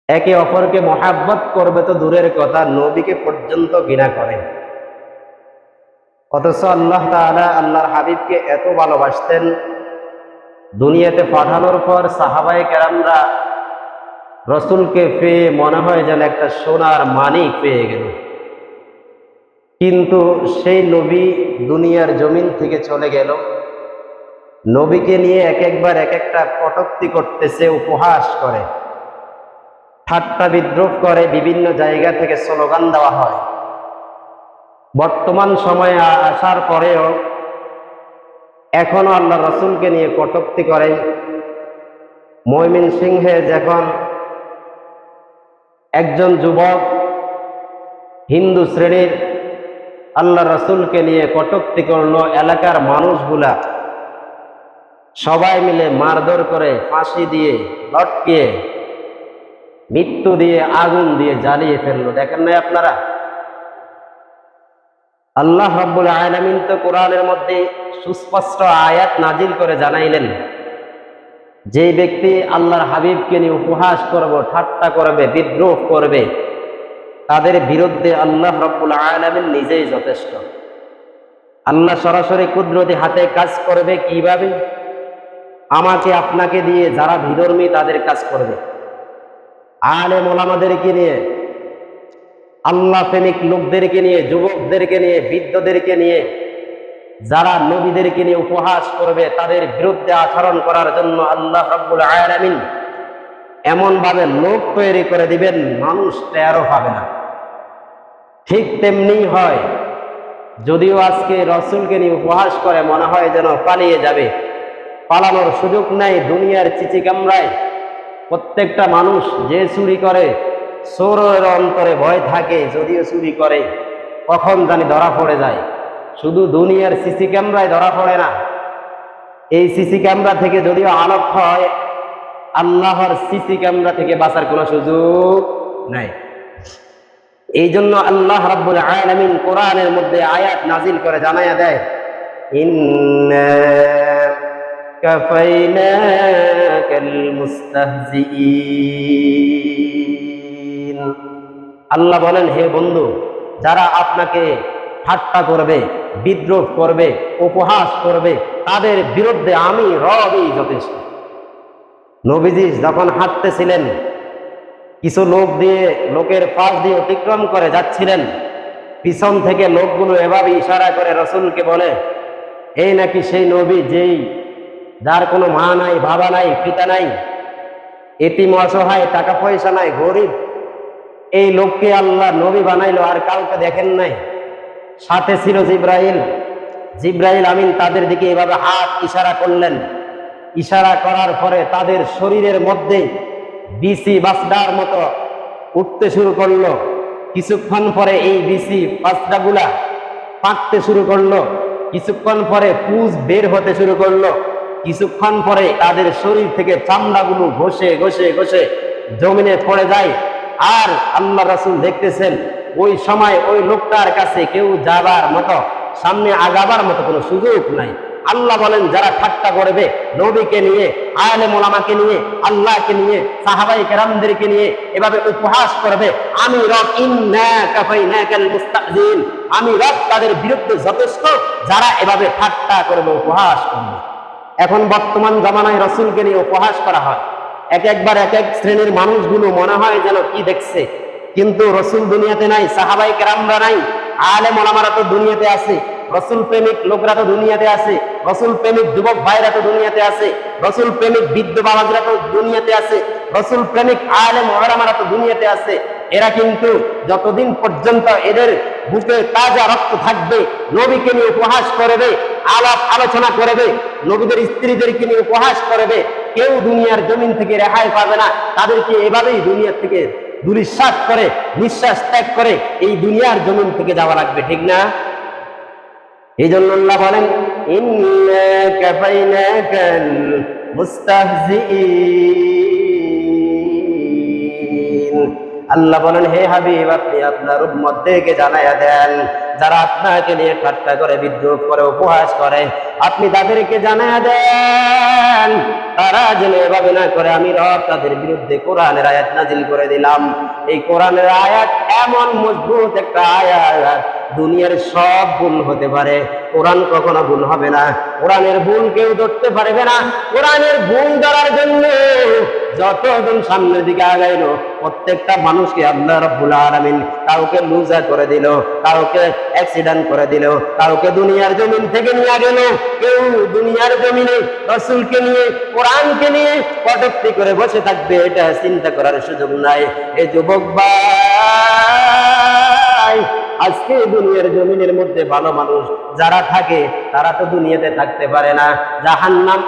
একে অপরকে মহাব্বত করবে তো দূরের কথা, নবীকে পর্যন্ত ঘৃণা করে। অথচ আল্লাহ তাআলা আল্লাহর হাবিবকে এত ভালোবাসতেন, দুনিয়াতে পাঠানোর পর সাহাবায়ে কেরামরা রসুলকে পেয়ে মনে হয় যেন একটা সোনার মানিক পেয়ে গেল। কিন্তু সেই নবী দুনিয়ার জমিন থেকে চলে গেল, নবীকে নিয়ে এক একবার এক একটা কটূক্তি করতেছে, উপহাস করে, ঠাট্টা বিদ্রুপ করে, বিভিন্ন জায়গা থেকে স্লোগান দেওয়া হয়। বর্তমান সময়ে আসার পরেও এখনো আল্লাহ রসুলকে নিয়ে কটূক্তি করে। ময়মনসিংহে যখন একজন যুবক হিন্দু শ্রেণীর আল্লাহ রসুলকে নিয়ে কটূক্তি করলো, এলাকার মানুষগুলা সবাই মিলে মারধর করে, ফাঁসি দিয়ে, লটকিয়ে, মৃত্যু দিয়ে, আগুন দিয়ে জ্বালিয়ে ফেললো। দেখেন নাই আপনারা? আল্লাহ রাব্বুল আলামিন তো কোরআনের মধ্যে সুস্পষ্ট আয়াত নাজিল করে জানাইলেন, যে ব্যক্তি আল্লাহর হাবিবকে নিয়ে উপহাস করবে, ঠাট্টা করবে, বিদ্রোহ করবে, তাদের বিরুদ্ধে আল্লাহ রাব্বুল আলামিন নিজেই যথেষ্ট। আল্লাহ সরাসরি কুদরতি হাতে কাজ করবে। কিভাবে? আমাকে আপনাকে দিয়ে যারা বিধর্মী তাদের কাজ করবে, আলেম ওলামাদেরকে নিয়ে, আল্লাহ প্রেমিক লোকদেরকে নিয়ে, যুবকদেরকে নিয়ে, বৃদ্ধদেরকে নিয়ে, যারা নবীদেরকে নিয়ে উপহাস করবে, তাদের বিরুদ্ধে আচরণ করার জন্য আল্লাহ রাব্বুল আলামিন এমন ভাবে লোক তৈরি করে দিবেন, মানুষ টেরও পাবে না। ঠিক তেমনি হয়, যদিও আজকে রসুলকে নিয়ে উপহাস করে মনে হয় যেন পালিয়ে যাবে, পালানোর সুযোগ নাই। দুনিয়ার চিচি কামরায় প্রত্যেকটা মানুষ যে চুরি করে, চোরের অন্তরে ভয় থাকে, যদিও চুরি করে কখন জানি ধরা পড়ে যায়। শুধু দুনিয়ার সিসি ক্যামেরায় ধরা পড়ে না, এই সিসি ক্যামেরা থেকে যদিও আলোক হয়, আল্লাহর সিসি ক্যামেরা থেকে বাঁচার কোনো সুযোগ নাই। এই জন্য আল্লাহ রাব্বুল আলামিন কোরআনের মধ্যে আয়াত নাজিল করে জানায়া দেয়, ইন্না কাফাইনাকাল মুস্তাহজিঈন। আল্লাহ বলেন, হে বন্ধু, যারা আপনাকে ঠাট্টা করবে, বিদ্রোহ করবে, উপহাস করবে, তাদের বিরুদ্ধে আমি রবই যথেষ্ট। নবীজি যখন হাঁটতেছিলেন, কিছু লোকের পাশ দিয়ে অতিক্রম করে যাচ্ছিলেন, পিছন থেকে লোকগুলো এভাবে ইশারা করে রসুলকে বলে, এই নাকি সেই নবী যার কোনো মা নাই, বাবা নাই, পিতা নাই, এতিম, অসহায়, টাকা পয়সা নাই, গরিব, এই লোককে আল্লাহ নবী বানাইলো, আর কাউকে দেখেন নাই। সাথে ছিল জিব্রাইল আমিন। তাদের দিকে এভাবে হাত ইশারা করলেন। ইশারা করার পরে তাদের শরীরের মধ্যে বিসি বাসডার মতো উঠতে শুরু করলো। কিছুক্ষণ পরে এই বিসি বাসডাগুলা পাকতে শুরু করলো। কিছুক্ষণ পরে পুঁজ বের হতে শুরু করলো। কিছুক্ষণ পরে তাদের শরীর থেকে চামড়াগুলো ঘষে ঘষে ঘষে জমিনে পড়ে যায়। আর আল্লাহ রাসূল দেখতেছেন, ওই সময় ওই লোকটার কাছে কেউ যাবার মতো, সামনে আগাবার মতো কোনো সুযোগ নাই। আল্লাহ বলেন, যারা ঠাট্টা করবে নবীকে নিয়ে, আলেম ওলামাকে নিয়ে, আল্লাহকে নিয়ে, সাহাবায়ে কেরামদেরকে নিয়ে এভাবে উপহাস করবে, আমি রব, ইন্না কাফাইনাকাল মুস্তাহজিন, আমি রব তাদের বিরুদ্ধে যথেষ্ট, যারা এভাবে ঠাট্টা করবে, উপহাস করবে। এখন বর্তমান জামানায় রসুলকে নিয়ে উপহাস করা হয়। একবার এক এক শ্রেণীর মানুষগুলো মনে হয় যেন কি দেখছে, কিন্তু রসুল দুনিয়াতে নাই, সাহাবায়ে কেরামরা নাই, আলেম ওলামারা তো দুনিয়াতে আছে, রসুল প্রেমিক লোকরা তো দুনিয়াতে আছে, রসুল প্রেমিক যুবক ভাইরা তো দুনিয়াতে আছে, রসুল প্রেমিক বৃদ্ধ বাবাজরা তো দুনিয়াতে আছে, রসুল প্রেমিক আলেম ওলামারা তো দুনিয়াতে আছে। এরা কিন্তু যতদিন পর্যন্ত এদের বুকে তাজা রক্ত থাকবে, নবীকে নিয়ে উপহাস করবে, আলাপ আলোচনা করবে, নবীদের স্ত্রীদেরকে নিয়ে উপহাস করবে, কেউ দুনিয়ার জমিন থেকে রেহাই পাবে না। তাদেরকে এভাবেই দুনিয়ার থেকে দুলিশ্বাস করে, নিঃশ্বাস ত্যাগ করে এই দুনিয়ার জমিন থেকে যাওয়া লাগবে, ঠিক না? এই জন্য আল্লাহ বলেন, ইন্না কাফাইনাকাল মুস্তাহজিঈন। আল্লাহ বলেন, হে হাবিব, আপনি আপনার উম্মতদেরকে জানায়া দেন, যারা আপনাকে নিয়ে ঠাট্টা করে, বিদ্রুপ করে, উপহাস করে, আপনি তাদেরকে জানায়া দেন তারা যেন এভাবে না করে। আমি রব তাদের বিরুদ্ধে কোরআনের আয়াত নাজিল করে দিলাম। এই কোরআনের আয়াত এমন মজবুত একটা আয়াত, দুনিয়ার সব ভুল হতে পারে, কোরআন কখনো ভুল হবে না। কোরআনের ভুল কেউ ধরতে পারবে না। কোরআনের ভুল ধরার জন্য যতজন সামনের দিকে আগাইলো, প্রত্যেকটা মানুষকে আল্লাহ রাব্বুল আলামিন কাউকে লুজা করে দিল, কাউকে অ্যাক্সিডেন্ট করে দিল, কাউকে দুনিয়ার জমিন থেকে নিয়ে গেল। কেউ দুনিয়ার জমিনে রাসূলকে নিয়ে, কোরআনকে নিয়ে কটূক্তি করে বসে থাকবে, এটা চিন্তা করার সুযোগ নাই। এই যুবক ভাই, আজকে দুনিয়ার জমিনের মধ্যে ভালো মানুষ যারা থাকে তারা তো দুনিয়াতে থাকতে পারে না, জাহান্নাম